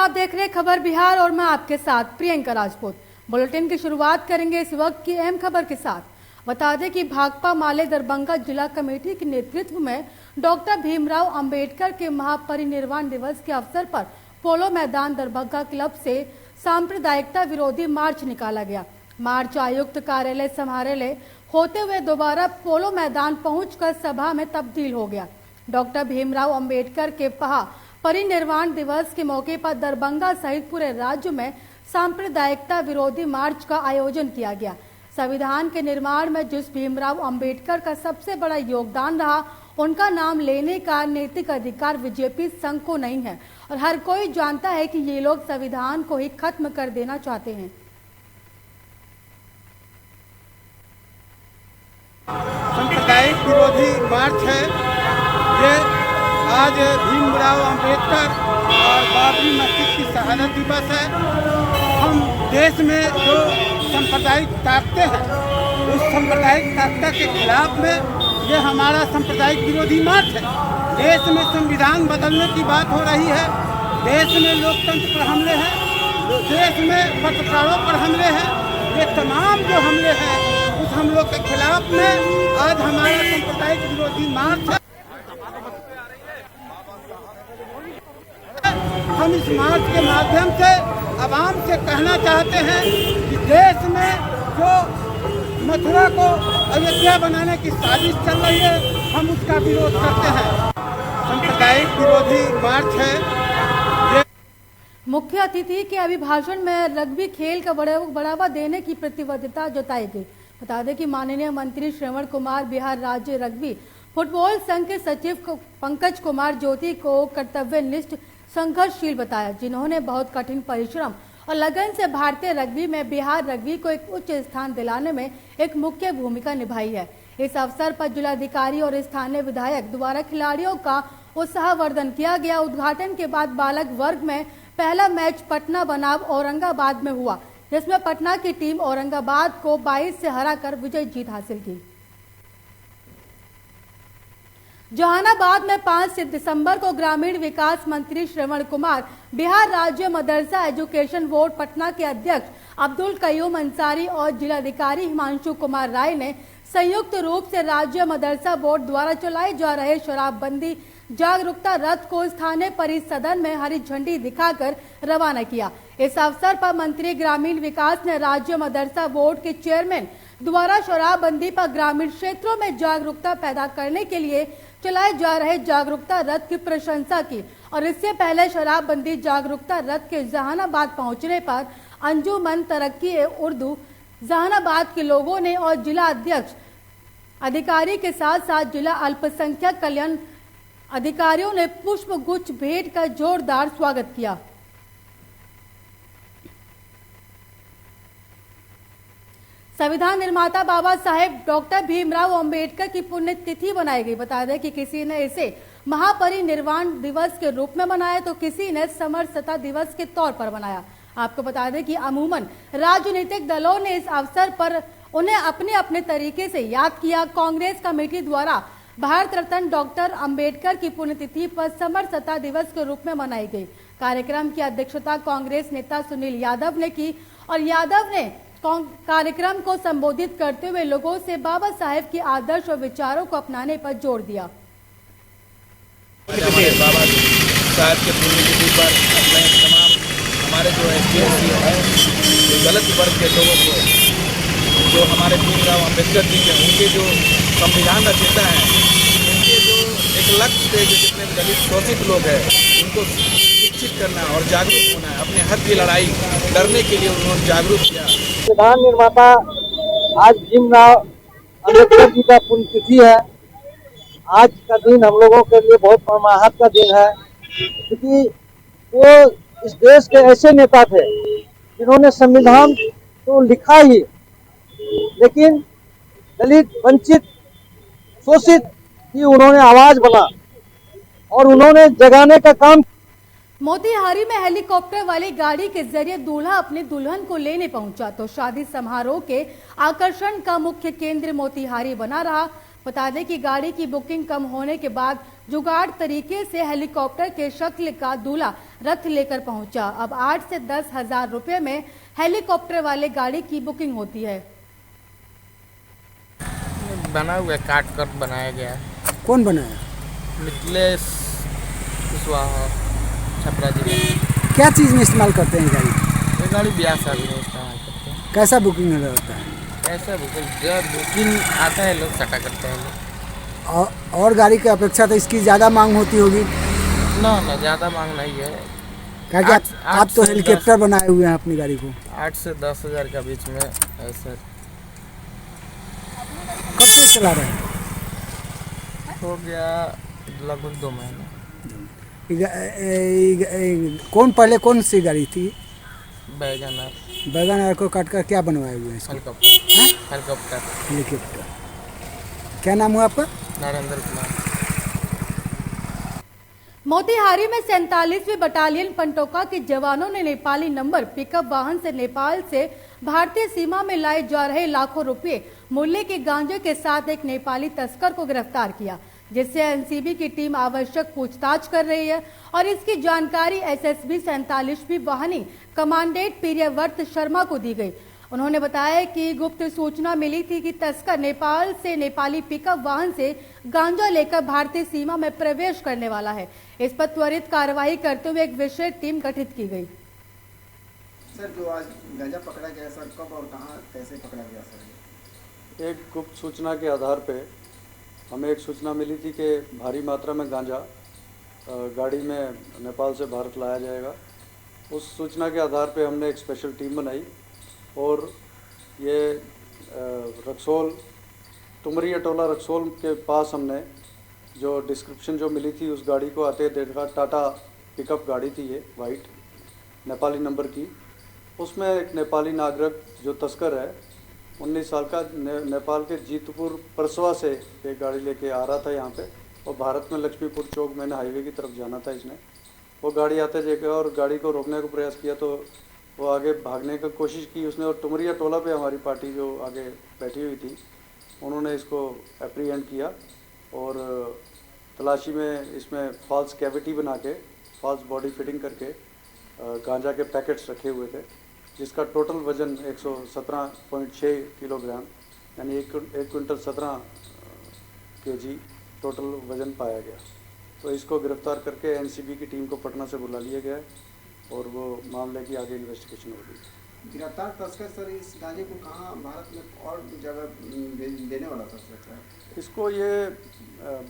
आप देख रहे हैं खबर बिहार और मैं आपके साथ प्रियंका राजपूत। बुलेटिन की शुरुआत करेंगे इस वक्त की अहम खबर के साथ। बता दें कि भाकपा माले दरभंगा जिला कमेटी के नेतृत्व में डॉक्टर भीमराव अंबेडकर के महापरिनिर्वाण दिवस के अवसर पर पोलो मैदान दरभंगा क्लब से सांप्रदायिकता विरोधी मार्च निकाला गया। मार्च आयुक्त कार्यालय समाहरणालय होते हुए दोबारा पोलो मैदान पहुंचकर सभा में तब्दील हो गया। डॉक्टर भीमराव अंबेडकर के परिनिर्वाण दिवस के मौके पर दरभंगा सहित पूरे राज्य में सांप्रदायिकता विरोधी मार्च का आयोजन किया गया। संविधान के निर्माण में जिस भीमराव अंबेडकर का सबसे बड़ा योगदान रहा, उनका नाम लेने का नैतिक अधिकार बीजेपी संघ को नहीं है और हर कोई जानता है कि ये लोग संविधान को ही खत्म कर देना चाहते हैं। सांप्रदायिक विरोधी मार्च है ये। आज भीमराव अंबेडकर और बाबरी मस्जिद की शहादत दिवस है। हम देश में जो सांप्रदायिक ताकतें हैं, उस सांप्रदायिक ताकत के खिलाफ में ये हमारा सांप्रदायिक विरोधी मार्च है। देश में संविधान बदलने की बात हो रही है, देश में लोकतंत्र पर हमले हैं, देश में पत्रकारों पर हमले हैं। ये तमाम जो हमले हैं उस हमलों के खिलाफ में आज हमारा सांप्रदायिक विरोधी मार्च है। हम इस मार्च के माध्यम से आवाम से कहना चाहते हैं कि देश में जो मथुरा को अयोध्या बनाने की साजिश चल रही है, हम उसका विरोध करते हैं। सांप्रदायिक विरोधी मार्च है। मुख्य अतिथि के अभिभाषण में रग्बी खेल का बढ़ावा देने की प्रतिबद्धता जताई गई। बता दें कि माननीय मंत्री श्रवण कुमार बिहार राज्य रग्बी फुटबॉल संघ के सचिव पंकज कुमार ज्योति को कर्तव्यनिष्ठ संघर्षशील बताया, जिन्होंने बहुत कठिन परिश्रम और लगन से भारतीय रग्बी में बिहार रग्बी को एक उच्च स्थान दिलाने में एक मुख्य भूमिका निभाई है। इस अवसर पर जिलाधिकारी और स्थानीय विधायक द्वारा खिलाड़ियों का उत्साहवर्धन किया गया। उद्घाटन के बाद बालक वर्ग में पहला मैच पटना बनाम औरंगाबाद में हुआ, जिसमें पटना की टीम औरंगाबाद को 22 से हराकर विजय जीत हासिल की। जहानाबाद में 5 दिसंबर को ग्रामीण विकास मंत्री श्रवण कुमार, बिहार राज्य मदरसा एजुकेशन बोर्ड पटना के अध्यक्ष अब्दुल कयूम अंसारी और जिलाधिकारी हिमांशु कुमार राय ने संयुक्त रूप से राज्य मदरसा बोर्ड द्वारा चलाए जा रहे शराबबंदी जागरूकता रथ को स्थानीय परिसदन में हरी झंडी दिखाकर रवाना किया। इस अवसर पर मंत्री ग्रामीण विकास ने राज्य मदरसा बोर्ड के चेयरमैन द्वारा शराबबंदी पर ग्रामीण क्षेत्रों में जागरूकता पैदा करने के लिए चलाए जा रहे जागरूकता रथ की प्रशंसा की और इससे पहले शराबबंदी जागरूकता रथ के जहानाबाद पहुंचने पर अंजुमन तरक्की उर्दू जहानाबाद के लोगों ने और जिला अध्यक्ष अधिकारी के साथ साथ जिला अल्पसंख्यक कल्याण अधिकारियों ने पुष्प गुच्छ भेंट कर जोरदार स्वागत किया। संविधान निर्माता बाबा साहेब डॉक्टर भीमराव अंबेडकर की पुण्यतिथि बनाई गई। बता दें कि किसी ने इसे महापरिनिर्वाण दिवस के रूप में मनाया तो किसी ने समरसता दिवस के तौर पर मनाया। आपको बता दें कि अमूमन राजनीतिक दलों ने इस अवसर पर उन्हें अपने अपने तरीके से याद किया। कांग्रेस कमेटी द्वारा भारत रत्न डॉक्टर अंबेडकर की पुण्यतिथि पर समरसता दिवस के रूप में मनाई गई। कार्यक्रम की अध्यक्षता कांग्रेस नेता सुनील यादव ने की और यादव ने कार्यक्रम को संबोधित करते हुए लोगों से बाबा साहेब के आदर्श और विचारों को अपनाने पर जोर दिया। बाबा साहेब के पुण्यतिथि पर तमाम हमारे जो एससी है, जो दलित वर्ग के लोगों को, जो हमारे भीमराव अंबेडकर जी के उनके जो संविधान रचयिता हैं, उनके जो एक लक्ष्य थे, जो जितने दलित शोषित लोग हैं उनको शिक्षित करना और जागरूक होना है, अपने हक की लड़ाई लड़ने के लिए उन्होंने जागरूक किया। संविधान निर्माता आज भीमराव अंबेडकर जी का पुण्यतिथि है। आज का दिन हम लोगों के लिए बहुत परमाहत का दिन है, क्योंकि वो इस देश के ऐसे नेता थे जिन्होंने संविधान तो लिखा ही, लेकिन दलित, वंचित, शोषित की उन्होंने आवाज बना और उन्होंने जगाने का काम। मोतिहारी में हेलीकॉप्टर वाली गाड़ी के जरिए दूल्हा अपनी दुल्हन को लेने पहुंचा तो शादी समारोह के आकर्षण का मुख्य केंद्र मोतिहारी बना रहा। बता दें कि गाड़ी की बुकिंग कम होने के बाद जुगाड़ तरीके से हेलीकॉप्टर के शक्ल का दूल्हा रथ लेकर पहुंचा। अब 8 से 10 हजार रुपए में हेलीकॉप्टर वाले गाड़ी की बुकिंग होती है। बना हुआ है, काट कर बनाया गया है। कौन बनाया? मिथिलेश कुशवाहा, छपरा जिले। क्या चीज़ में इस्तेमाल करते हैं गाड़ी? ये गाड़ी ब्याह शादी में इस्तेमाल करते हैं। कैसा बुकिंग होता है? कैसा बुकिंग? जब बुकिंग आता है लोग सटा करते हैं लोग। और गाड़ी की अपेक्षा तो इसकी ज़्यादा मांग होती होगी? ना ज़्यादा मांग नहीं है। क्या आप तो हेलीकॉप्टर बनाए हुए हैं अपनी गाड़ी को। 8 से 10 हजार के बीच में है सर। कब से चला रहे हैं? हो गया लगभग 2 महीने। कौन सी गाड़ी थी? बैगन को काट कर क्या बनवाए हुए हैं? हेलीकॉप्टर। क्या नाम हुआ आपका? नरेंद्र कुमार। मोतिहारी में 47वीं बटालियन पंटोका के जवानों ने नेपाली नंबर पिकअप वाहन से नेपाल से भारतीय सीमा में लाए जा रहे लाखों रुपए मूल्य के गांजे के साथ एक नेपाली तस्कर को गिरफ्तार किया, जिससे एनसीबी की टीम आवश्यक पूछताछ कर रही है और इसकी जानकारी एसएसबी 47वीं वाहिनी कमांडेंट प्रियव्रत शर्मा को दी गई। उन्होंने बताया कि गुप्त सूचना मिली थी कि तस्कर नेपाल से नेपाली पिकअप वाहन से गांजा लेकर भारतीय सीमा में प्रवेश करने वाला है। इस पर त्वरित कार्रवाई करते हुए एक विशेष टीम गठित की गई। सर, जो आज गांजा पकड़ा गया सर, कब और कहां कैसे पकड़ा गया सर? एक गुप्त सूचना के आधार पे हमें एक सूचना मिली थी कि भारी मात्रा में गांजा गाड़ी में नेपाल से भारत लाया जाएगा। उस सूचना के आधार पे हमने एक स्पेशल टीम बनाई और ये रक्सौल टुमरिया टोला रक्सौल के पास हमने जो डिस्क्रिप्शन जो मिली थी उस गाड़ी को आते देखा। टाटा पिकअप गाड़ी थी ये, वाइट नेपाली नंबर की। उसमें एक नेपाली नागरिक जो तस्कर है 19 साल का, नेपाल के जीतपुर परसवा से एक गाड़ी लेके आ रहा था यहाँ पे और भारत में लक्ष्मीपुर चौक मैंने हाईवे की तरफ जाना था इसने। वो गाड़ी आते देखा और गाड़ी को रोकने का प्रयास किया तो वो आगे भागने की कोशिश की उसने और टुमरिया टोला पे हमारी पार्टी जो आगे बैठी हुई थी उन्होंने इसको एप्रीहेंड किया और तलाशी में इसमें फॉल्स कैविटी बना के फॉल्स बॉडी फिटिंग करके गांजा के पैकेट्स रखे हुए थे, जिसका टोटल वज़न 117.6 किलोग्राम यानी 1 क्विंटल 17 केजी टोटल वज़न पाया गया। तो इसको गिरफ्तार करके एनसीबी की टीम को पटना से बुला लिया गया और वो मामले की आगे इन्वेस्टिगेशन होगी। गिरफ्तार तस्कर सर इस गांजे को कहाँ भारत में और जगह देने वाला था सर? इसको ये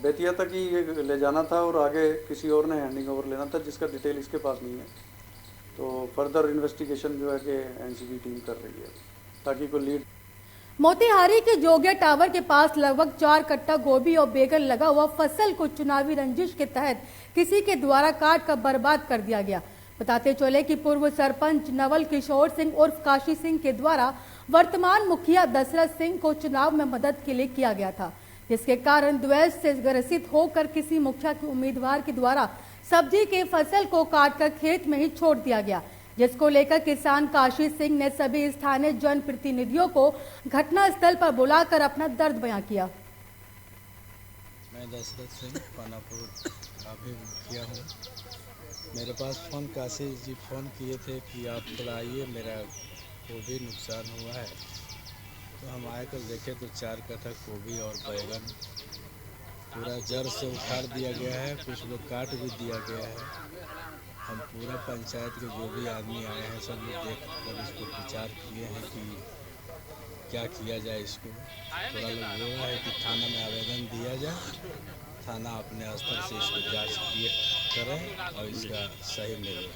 बेतिया तक ही ये ले जाना था और आगे किसी और ने हैंडिंग ओवर लेना था, जिसका डिटेल इसके पास नहीं है। तो फर्दर इन्वेस्टिगेशन जो है कि एनसीबी टीम कर रही है ताकि कोई लीड। मोतिहारी के जोगिया टावर के पास लगभग 4 कट्टा गोभी और बैगन लगा हुआ फसल को चुनावी रंजिश के तहत किसी के द्वारा काट कर बर्बाद कर दिया गया। बताते चले कि पूर्व सरपंच नवल किशोर सिंह उर्फ काशी सिंह के द्वारा वर्तमान मुखिया दशरथ सिंह को चुनाव में मदद के लिए किया गया था, जिसके कारण द्वेष से ग्रसित होकर किसी मुखिया के उम्मीदवार के द्वारा सब्जी के फसल को काटकर खेत में ही छोड़ दिया गया, जिसको लेकर किसान काशी सिंह ने सभी स्थानीय जनप्रतिनिधियों को घटनास्थल पर बुलाकर अपना दर्द बयां किया। मैं दशरथ सिंह पानापुर काफ़ी मुखिया हूँ। मेरे पास फ़ोन काशी जी फ़ोन किए थे कि आप थोड़ा आइए, मेरा गोभी नुकसान हुआ है। तो हम आए कर देखे तो 4 कट्ठा गोभी और बैगन पूरा जड़ से उखाड़ दिया गया है, कुछ लोग काट भी दिया गया है। हम पूरा पंचायत के जो भी आदमी आए हैं सब लोग देख कर इसको विचार किए हैं कि क्या किया जाए। इसको थोड़ा लोग बोल रहा है कि थाना में आवेदन दिया जाए, थाना अपने स्तर से इसको जांच किए करें और इसका सही निर्णय।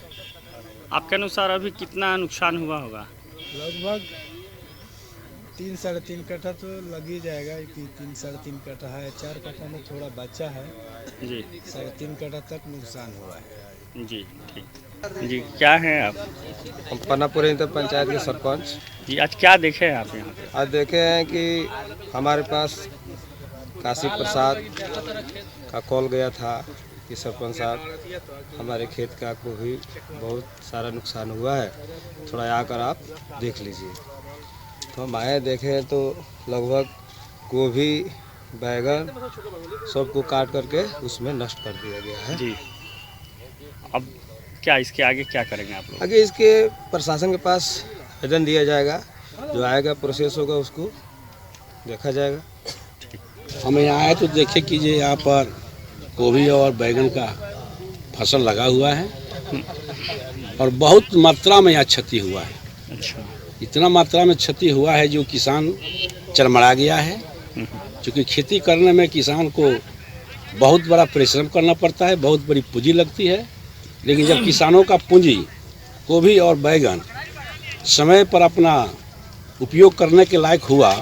आपके अनुसार अभी कितना नुकसान हुआ होगा? लगभग 3-3.5 कट्ठा तो लग ही जाएगा कि 3-3.5 कट्ठा है। 4 कट्ठा में थोड़ा बचा है जी, 3.5 कट्ठा तक नुकसान हुआ है जी। ठीक जी, क्या हैं आप? हम पानापुर इंटर पंचायत के सरपंच जी। आज क्या देखे हैं आप यहाँ पे? आज देखे हैं कि हमारे पास काशी प्रसाद का कॉल गया था कि सरपंच साहब हमारे खेत का गोभी बहुत सारा नुकसान हुआ है, थोड़ा आकर आप देख लीजिए। तो हम आए देखें तो लगभग गोभी बैगन सबको काट करके उसमें नष्ट कर दिया गया है। जी, अब क्या इसके आगे क्या करेंगे आप लोग? आगे इसके प्रशासन के पास आवेदन दिया जाएगा, जो आएगा प्रोसेस होगा उसको देखा जाएगा। हम यहाँ आए तो देखे कि ये यहाँ पर गोभी और बैगन का फसल लगा हुआ है और बहुत मात्रा में यहाँ क्षति हुआ है। अच्छा, इतना मात्रा में क्षति हुआ है जो किसान चरमरा गया है। क्योंकि खेती करने में किसान को बहुत बड़ा परिश्रम करना पड़ता है, बहुत बड़ी पूंजी लगती है, लेकिन जब किसानों का पूंजी गोभी और बैगन समय पर अपना उपयोग करने के लायक हुआ।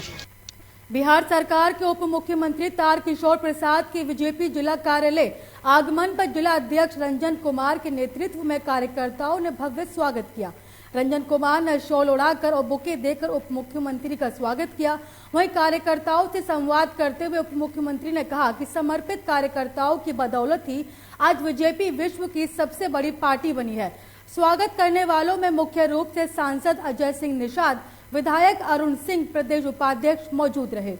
बिहार सरकार के उप मुख्यमंत्री तारकिशोर प्रसाद के बीजेपी जिला कार्यालय आगमन पर जिला अध्यक्ष रंजन कुमार के नेतृत्व में कार्यकर्ताओं ने भव्य स्वागत किया। रंजन कुमार ने शॉल उड़ाकर और बुके देकर उप मुख्यमंत्री का स्वागत किया। वहीं कार्यकर्ताओं से संवाद करते हुए उप मुख्यमंत्री ने कहा कि समर्पित कार्यकर्ताओं की बदौलत ही आज बीजेपी विश्व की सबसे बड़ी पार्टी बनी है। स्वागत करने वालों में मुख्य रूप से सांसद अजय सिंह निषाद, विधायक अरुण सिंह, प्रदेश उपाध्यक्ष मौजूद रहे।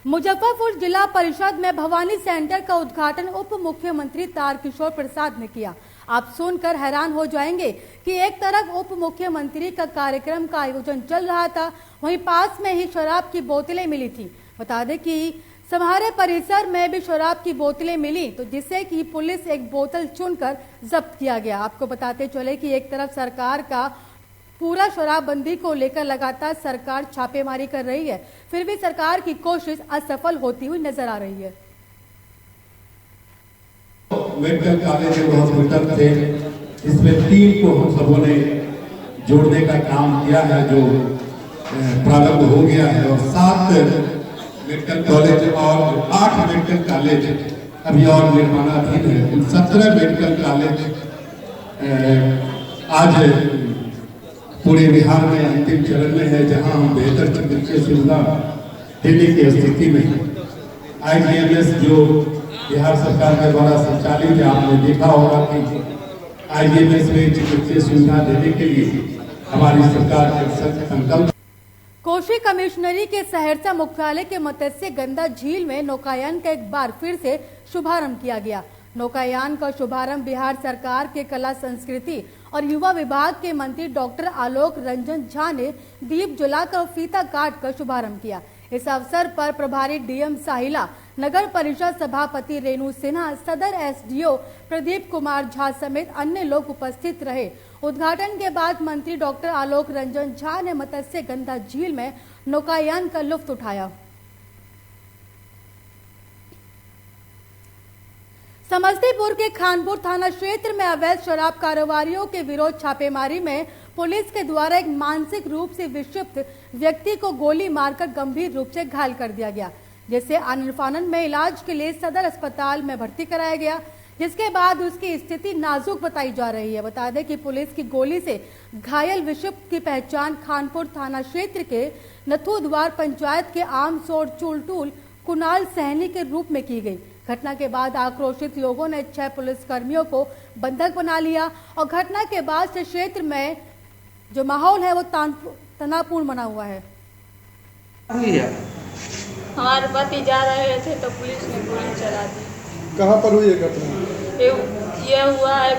मुजफ्फरपुर जिला परिषद में भवानी सेंटर का उद्घाटन उप मुख्यमंत्री तारकिशोर प्रसाद ने किया। आप सुनकर हैरान हो जाएंगे कि एक तरफ उप मुख्यमंत्री का कार्यक्रम का आयोजन चल रहा था, वहीं पास में ही शराब की बोतलें मिली थी। बता दें कि समारोह परिसर में भी शराब की बोतलें मिली, तो जिससे कि पुलिस एक बोतल चुनकर जब्त किया गया। आपको बताते चले कि एक तरफ सरकार का पूरा शराबबंदी को लेकर लगातार सरकार छापेमारी कर रही है, फिर भी सरकार की कोशिश असफल होती हुई नजर आ रही है। मेडिकल कॉलेज एंड हॉस्पिटल थे, इसमें 3 को हम सबों ने जोड़ने का काम किया है, जो प्रारंभ हो गया है, और 7 मेडिकल कॉलेज और 8 मेडिकल कॉलेज अभी और निर्माणाधीन है। 17 मेडिकल कॉलेज आज पूरे बिहार में अंतिम चरण में है, जहां हम बेहतर चिकित्सीय सुविधा देने की स्थिति में है। IGMS जो बिहार सरकार के द्वारा संचालित है, आपने देखा होगा कि IGMS में चिकित्सीय सुविधा देने के लिए हमारी सरकार का संकल्प। कोशी कमिश्नरी के सहरसा मुख्यालय के मत्स्य गंगा झील में नौकायान का एक बार फिर से शुभारंभ किया गया। नौकायान का शुभारंभ बिहार सरकार के कला संस्कृति और युवा विभाग के मंत्री डॉक्टर आलोक रंजन झा ने दीप जलाकर फीता काट कर शुभारंभ किया। इस अवसर पर प्रभारी डीएम साहिला, नगर परिषद सभापति रेणु सिन्हा, सदर एसडीओ प्रदीप कुमार झा समेत अन्य लोग उपस्थित रहे। उद्घाटन के बाद मंत्री डॉक्टर आलोक रंजन झा ने मत्स्य गंगा झील में नौकायान का लुत्फ उठाया। समस्तीपुर के खानपुर थाना क्षेत्र में अवैध शराब कारोबारियों के विरोध छापेमारी में पुलिस के द्वारा एक मानसिक रूप से विक्षिप्त व्यक्ति को गोली मारकर गंभीर रूप से घायल कर दिया गया, जिसे आनन-फानन में इलाज के लिए सदर अस्पताल में भर्ती कराया गया, जिसके बाद उसकी स्थिति नाजुक बताई जा रही है। बता दें कि पुलिस की गोली से घायल विक्षिप्त की पहचान खानपुर थाना क्षेत्र के नथुद्वार पंचायत के आमसोड़ चुलटूल कुणाल सहनी के रूप में की गई। घटना के बाद आक्रोशित लोगों ने 6 पुलिसकर्मियों को बंधक बना लिया और घटना के बाद से क्षेत्र में जो माहौल है वो तनावपूर्ण बना हुआ है। हमारे पति जा रहे थे तो पुलिस ने गोली चला दी। कहाँ पर हुई है घटना? ये हुआ है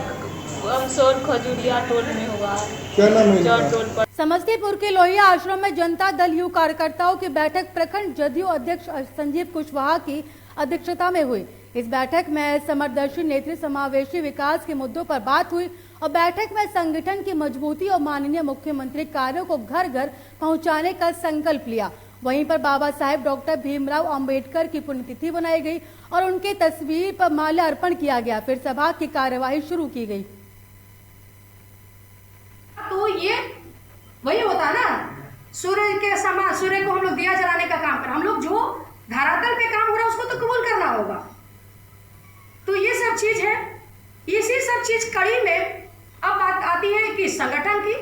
अमसोड़ खजूरिया टोल में हुआ है। क्या नाम है? समस्तीपुर के लोहिया आश्रम में जनता दल यू कार्यकर्ताओं की बैठक प्रखंड जदयू अध्यक्ष संजीव कुशवाहा की अध्यक्षता में हुई। इस बैठक में समरदर्शी नेत्री समावेशी विकास के मुद्दों पर बात हुई और बैठक में संगठन की मजबूती और माननीय मुख्यमंत्री कार्यों को घर घर पहुंचाने का संकल्प लिया। वहीं पर बाबा साहेब डॉक्टर भीमराव अंबेडकर की पुण्यतिथि बनाई गई और उनकी तस्वीर पर माल्यार्पण किया गया। फिर सभा की कार्यवाही शुरू की गई। तो ये वही होता ना, सूर्य के समान सूर्य को हम लोग दिया जलाने का काम कर, हम लोग जो धरातल पे काम हो रहा है उसको तो कबूल करना होगा। तो ये सब चीज है, इसी सब चीज कड़ी में अब बात आती है कि संगठन की,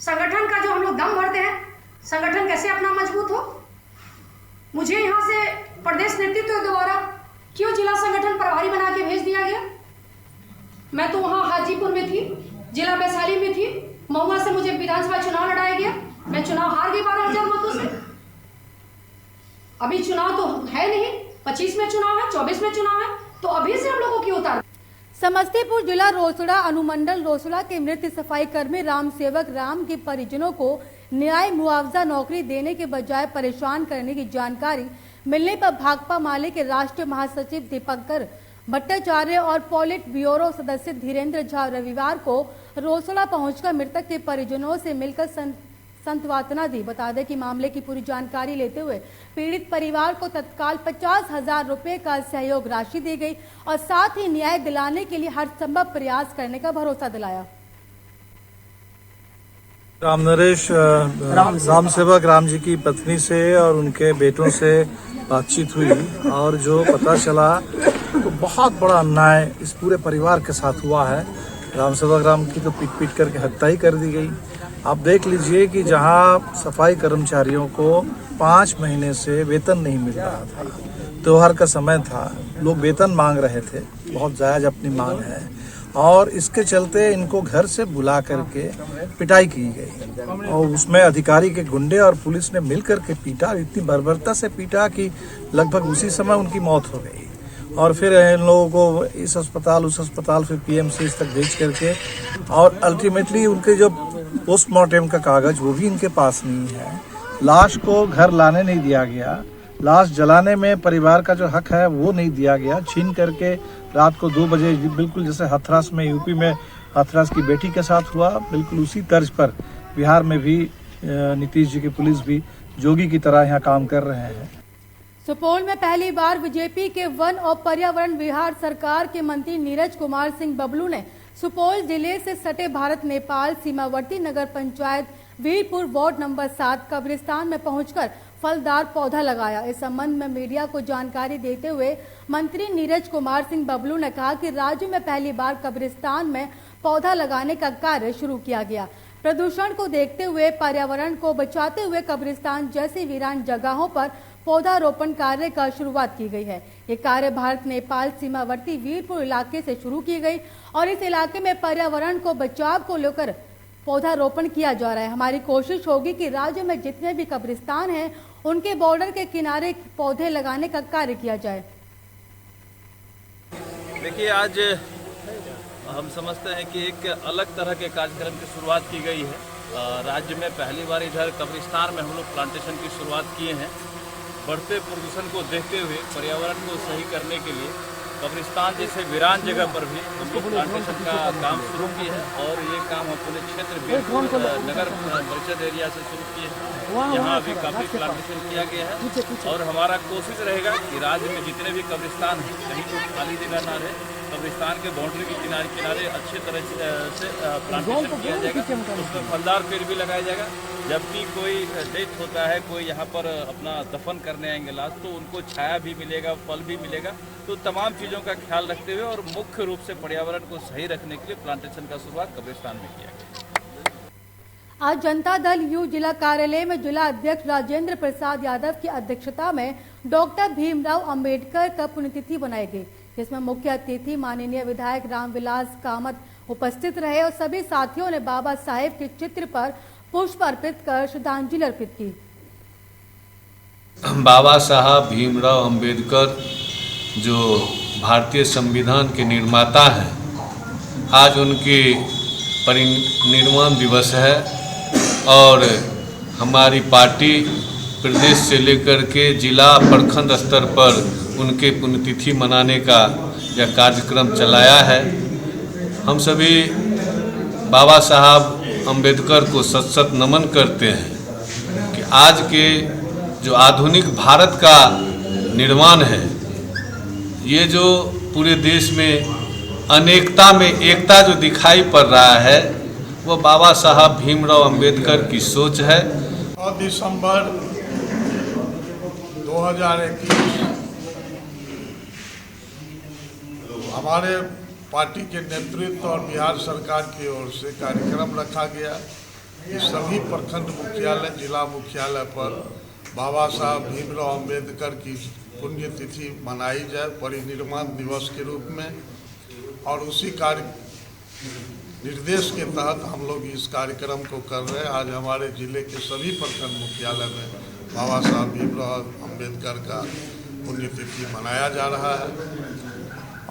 संगठन का जो हम लोग दम भरते हैं, संगठन कैसे अपना मजबूत हो। मुझे यहाँ से प्रदेश नेतृत्व द्वारा क्यों जिला संगठन प्रभारी बना के भेज दिया गया? मैं तो वहाँ हाजीपुर में थी, जिला वैशाली में थी, महुआ से मुझे विधानसभा चुनाव लड़ाया गया, मैं चुनाव हार गई 12,000 मतों से। अभी चुनाव तो है नहीं, 25 में चुनाव है, 24 में चुनाव है, तो अभी से हम लोगों की उतार। समस्तीपुर जिला रोसड़ा अनुमंडल रोसड़ा के मृत सफाई कर्मी राम सेवक राम के परिजनों को न्याय मुआवजा नौकरी देने के बजाय परेशान करने की जानकारी मिलने पर भाकपा माले के राष्ट्रीय महासचिव दीपंकर भट्टाचार्य और पॉलिट ब्यूरो सदस्य धीरेन्द्र झा रविवार को रोसड़ा पहुंचकर मृतक के परिजनों से मिलकर सांत्वना दी। बता दें कि मामले की पूरी जानकारी लेते हुए पीड़ित परिवार को तत्काल 50,000 रुपए का सहयोग राशि दी गई और साथ ही न्याय दिलाने के लिए हर संभव प्रयास करने का भरोसा दिलाया। रामनरेश राम सेवक राम जी की पत्नी से और उनके बेटों से बातचीत हुई और जो पता चला तो बहुत बड़ा अन्याय इस पूरे परिवार के साथ हुआ है। राम सेवक राम की तो पीट करके हत्या ही कर दी गई। आप देख लीजिए कि जहां सफाई कर्मचारियों को 5 महीने से वेतन नहीं मिल रहा था, त्योहार का समय था, लोग वेतन मांग रहे थे, बहुत जायज अपनी मांग है, और इसके चलते इनको घर से बुला करके पिटाई की गई और उसमें अधिकारी के गुंडे और पुलिस ने मिलकर के पीटा, इतनी बर्बरता से पीटा कि लगभग उसी समय उनकी मौत हो गई। और फिर इन लोगों को इस अस्पताल उस अस्पताल फिर पीएमसी तक भेज करके और अल्टीमेटली उनके जो पोस्टमार्टम का कागज वो भी इनके पास नहीं है। लाश को घर लाने नहीं दिया गया, लाश जलाने में परिवार का जो हक है वो नहीं दिया गया, छीन करके रात को 2 बजे बिल्कुल जैसे हाथरस में यूपी में हाथरस की बेटी के साथ हुआ, बिल्कुल उसी तर्ज पर बिहार में भी नीतीश जी की पुलिस भी जोगी की तरह यहाँ काम कर रहे हैं। सुपौल में पहली बार बीजेपी के वन और पर्यावरण विहार सरकार के मंत्री नीरज कुमार सिंह बबलू ने सुपौल जिले से सटे भारत नेपाल सीमावर्ती नगर पंचायत वीरपुर वार्ड नंबर 7 कब्रिस्तान में पहुंचकर फलदार पौधा लगाया। इस संबंध में मीडिया को जानकारी देते हुए मंत्री नीरज कुमार सिंह बबलू ने कहा कि राज्य में पहली बार कब्रिस्तान में पौधा लगाने का कार्य शुरू किया गया। प्रदूषण को देखते हुए पर्यावरण को बचाते हुए कब्रिस्तान जैसी वीरान जगहों पर पौधारोपण कार्य का शुरुआत की गई है। ये कार्य भारत नेपाल सीमावर्ती वीरपुर इलाके से शुरू की गई और इस इलाके में पर्यावरण को बचाव को लेकर पौधारोपण किया जा रहा है। हमारी कोशिश होगी कि राज्य में जितने भी कब्रिस्तान हैं उनके बॉर्डर के किनारे पौधे लगाने का कार्य किया जाए। देखिए, आज हम समझते हैं कि एक अलग तरह के कार्यक्रम की शुरुआत की गई है। राज्य में पहली बार इधर कब्रिस्तान में हम लोग प्लांटेशन की शुरुआत किए हैं। बढ़ते प्रदूषण को देखते हुए पर्यावरण को सही करने के लिए कब्रिस्तान जैसे वीरान जगह पर भी हम लोग प्लांटेशन का काम शुरू किए हैं और ये काम अपने क्षेत्र नगर परिषद एरिया से शुरू किए हैं। यहाँ अभी काफ़ी प्लांटेशन किया गया है और हमारा कोशिश रहेगा कि राज्य में जितने भी कब्रिस्तान हैं कहीं कोई खाली जगह ना रहे, कब्रिस्तान के बाउंड्री के किनारे अच्छे तरह से प्लांटेशन किया जाएगा, उसमें फलदार पेड़ भी लगाया जाएगा। जबकि कोई डेथ होता है, कोई यहाँ पर अपना दफन करने आएंगे लाश, तो उनको छाया भी मिलेगा, फल भी मिलेगा। तो तमाम चीज़ों का ख्याल रखते हुए और मुख्य रूप से पर्यावरण को सही रखने के लिए प्लांटेशन का शुरुआत कब्रिस्तान में किया गया। आज जनता दल यू जिला कार्यालय में जिला अध्यक्ष राजेंद्र प्रसाद यादव की अध्यक्षता में डॉक्टर भीमराव अंबेडकर का पुण्यतिथि बनाई गई, जिसमें मुख्य अतिथि माननीय विधायक रामविलास कामत उपस्थित रहे और सभी साथियों ने बाबा साहेब के चित्र पर पुष्प अर्पित कर श्रद्धांजलि अर्पित की। बाबा साहब भीमराव अंबेडकर जो भारतीय संविधान के निर्माता हैं, आज उनकी परिनिर्वाण दिवस है और हमारी पार्टी प्रदेश से लेकर के जिला प्रखंड स्तर पर उनके पुण्यतिथि मनाने का यह कार्यक्रम चलाया है। हम सभी बाबा साहब अंबेडकर को सत सत नमन करते हैं कि आज के जो आधुनिक भारत का निर्माण है, ये जो पूरे देश में अनेकता में एकता जो दिखाई पड़ रहा है, वो बाबा साहब भीमराव अंबेडकर की सोच है। और दिसंबर 2021 हमारे पार्टी के नेतृत्व और बिहार सरकार की ओर से कार्यक्रम रखा गया कि सभी प्रखंड मुख्यालय जिला मुख्यालय पर बाबा साहब भीमराव अंबेडकर की पुण्यतिथि मनाई जाए परिनिर्वाण दिवस के रूप में। और उसी कार्य निर्देश के तहत हम लोग इस कार्यक्रम को कर रहे हैं। आज हमारे जिले के सभी प्रखंड मुख्यालय में बाबा साहब भीमराव अम्बेडकर का पुण्यतिथि मनाया जा रहा है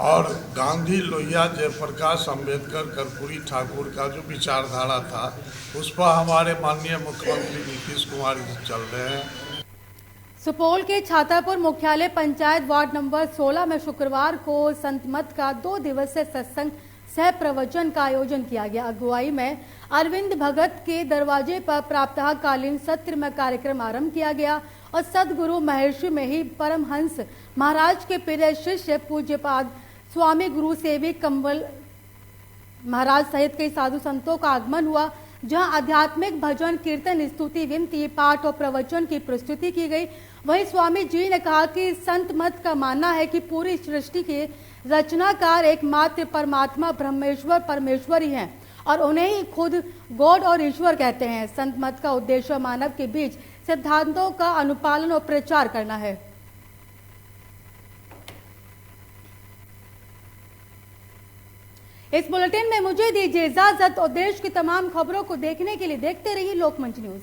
और गांधी लोहिया जयप्रकाश अम्बेडकर कर्पूरी ठाकुर का जो विचारधारा था उस पर हमारे माननीय मुख्यमंत्री नीतीश कुमार जी चल रहे हैं। सुपौल के छातापुर मुख्यालय पंचायत वार्ड नंबर 16 में शुक्रवार को संत मत का 2 दिवसीय सत्संग सह प्रवचन का आयोजन किया गया। अगुवाई में अरविंद भगत के दरवाजे पर प्रातःकालीन सत्र में कार्यक्रम आरंभ किया गया और सदगुरु महर्षि में ही परमहंस महाराज के प्रिय शिष्य पूज्यपाद स्वामी गुरु सेवी कंवल महाराज सहित कई साधु संतों का आगमन हुआ, जहां आध्यात्मिक भजन कीर्तन स्तुति विनती पाठ और प्रवचन की प्रस्तुति की गई। वहीं स्वामी जी ने कहा कि संत मत का मानना है कि पूरी सृष्टि के रचनाकार एकमात्र परमात्मा ब्रह्मेश्वर परमेश्वर ही हैं और उन्हें ही खुद गॉड और ईश्वर कहते हैं। संत मत का उद्देश्य मानव के बीच सिद्धांतों का अनुपालन और प्रचार करना है। इस बुलेटिन में मुझे दीजिए इजाजत और देश की तमाम खबरों को देखने के लिए देखते रहिए लोकमंच न्यूज।